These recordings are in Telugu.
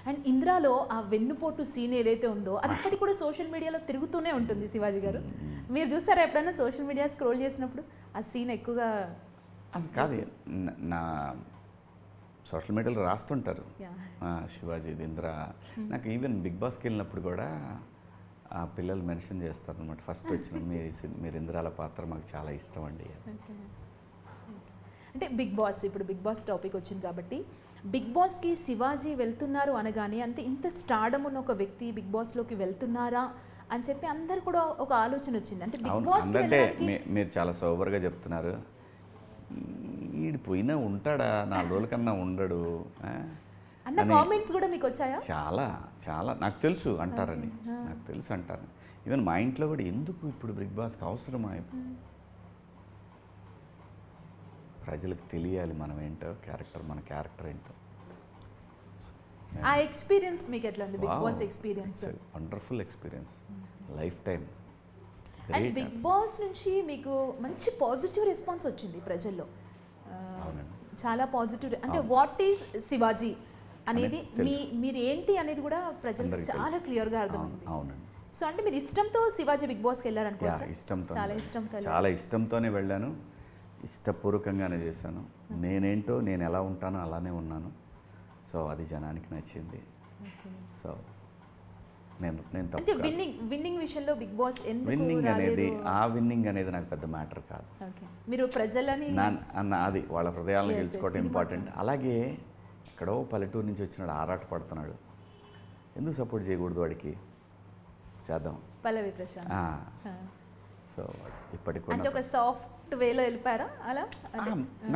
అండ్ ఇంద్రాలో ఆ వెన్నుపోటు సీన్ ఏదైతే ఉందో అది ఇప్పటికి కూడా సోషల్ మీడియాలో తిరుగుతూనే ఉంటుంది శివాజీ గారు. మీరు చూసారా ఎప్పుడైనా సోషల్ మీడియా స్క్రోల్ చేసినప్పుడు ఆ సీన్ ఎక్కువగా? అది కాదు, నా సోషల్ మీడియాలో రాస్తుంటారు శివాజీ ఇంద్ర. నాకు ఈవెన్ బిగ్ బాస్కి వెళ్ళినప్పుడు కూడా ఆ పిల్లలు మెన్షన్ చేస్తారు అనమాట. ఫస్ట్ వచ్చిన మీరు ఇంద్రాల పాత్ర మాకు చాలా ఇష్టం అండి. అంటే బిగ్ బాస్, ఇప్పుడు బిగ్ బాస్ టాపిక్ వచ్చింది కాబట్టి బిగ్ బాస్కి శివాజీ వెళ్తున్నారు అనగానే అంటే ఇంత స్టార్డమ్ ఉన్న ఒక వ్యక్తి బిగ్ బాస్లోకి వెళ్తున్నారా అని చెప్పి అందరు కూడా ఒక ఆలోచన వచ్చింది. అంటే బిగ్ బాస్ అంటే మీరు చాలా సోబర్గా చెప్తున్నారు. పోయినా ఉంటాడా, 4 రోజుల కన్నా ఉండడు అన్న కామెంట్స్ కూడా మీకు వచ్చాయా? చాలా చాలా నాకు తెలుసు అంటారని, నాకు తెలుసు అంటారు. ఈవెన్ మా ఇంట్లో కూడా ఎందుకు ఇప్పుడు బిగ్ బాస్కి అవసరమా, ప్రజలకు తెలియాలి మనం ఏంటో, మన క్యారెక్టర్ ఏంటో. ఆ ఎక్స్పీరియన్స్ మీకు ఎట్లా ఉంది? Bigg Boss experience wonderful experience, lifetime. And Bigg Boss నుంచి మీకు మంచి పాజిటివ్ రెస్పాన్స్ వచ్చింది ప్రజల్లో, చాలా పాజిటివ్. అంటే వాట్ ఈజ్ శివాజీ అనేది మీరు ఏంటి అనేది కూడా ప్రజలకు చాలా క్లియర్గా అర్థమైంది. అవునండి. సో అంటే మీరు ఇష్టంతో శివాజీ బిగ్ బాస్కి వెళ్ళారనుకోవచ్చు? ఇష్టంతో, చాలా ఇష్టంతోనే వెళ్ళాను, ఇష్టపూర్వకంగానే చేశాను. నేనేంటో, నేను ఎలా ఉంటానో అలానే ఉన్నాను. సో అది జనానికి నచ్చింది. సో నేను అంటే విన్నింగ్ విషయంలో బిగ్ బాస్ విన్నింగ్ అనేది నాకు పెద్ద మ్యాటర్ కాదు. మీరు ప్రజలని అది వాళ్ళ హృదయాలను గెలుచుకోవడం ఇంపార్టెంట్. అలాగే ఎక్కడో పల్లెటూరు నుంచి వచ్చినాడు, ఆరాట పడుతున్నాడు, ఎందుకు సపోర్ట్ చేయకూడదు వాడికి, చేద్దాం. పల్లవి ప్రశాంత్. సో ఇప్పటికి అంటే ఒక సాఫ్ట్ వేలో వెళ్ళిపోయారా అలా?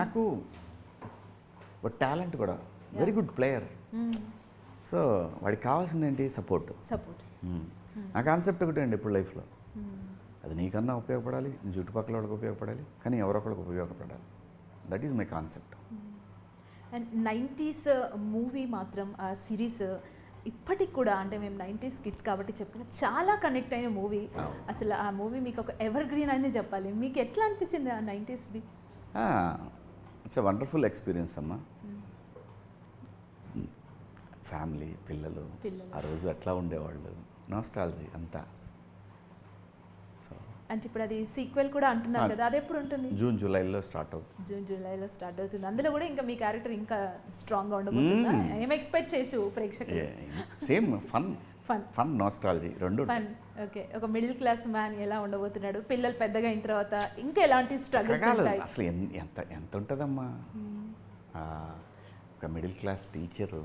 నాకు ఒక టాలెంట్ కూడా, వెరీ గుడ్ ప్లేయర్. సో వాడికి కావాల్సింది ఏంటి? సపోర్ట్. నా కాన్సెప్ట్ ఒకటే అండి ఇప్పుడు లైఫ్లో, అది నీకన్నా ఉపయోగపడాలి, నీ చుట్టుపక్కల వాళ్ళకి ఉపయోగపడాలి, కానీ ఎవరొకరికి ఉపయోగపడాలి. That is my concept. And 90s movie మాత్రం ఆ సిరీస్ ఇప్పటికి కూడా, అంటే మేము 90s కిడ్స్ కాబట్టి చెప్తున్నా, చాలా కనెక్ట్ అయిన మూవీ. అసలు ఆ మూవీ మీకు ఒక ఎవర్ గ్రీన్ అని చెప్పాలి. మీకు ఎట్లా అనిపించింది ఆ 90sది? ఇట్స్ ఎ వండర్ఫుల్ ఎక్స్పీరియన్స్ అమ్మా. ఫ్యామిలీ, పిల్లలు ఆ రోజు ఎట్లా ఉండేవాళ్ళు, నాస్టాలజీ అంతా. సో అంటే ఇప్పుడు అది సీక్వెల్ కూడా అంటున్నారు కదా, అది ఎప్పుడు ఉంటుంది? జూన్ జూలైలో స్టార్ట్ అవుతుంది. అందులో కూడా ఇంకా మీ క్యారెక్టర్ ఇంకా స్ట్రాంగ్గా ఉండబోతుందా? ఏం ఎక్స్పెక్ట్ చేయొచ్చు ప్రేక్షకులు? సేమ్ ఫన్ నాస్టాలజీ రెండు. ఫన్. ఓకే. ఒక మిడిల్ క్లాస్ మ్యాన్ ఎలా ఉండబోతున్నాడు, పిల్లలు పెద్దగా అయిన తర్వాత ఇంకా ఎలాంటి స్ట్రగుల్స్ ఉంటాయి? అసలు ఎంత ఉంటుందమ్మా. ఒక మిడిల్ క్లాస్ టీచరు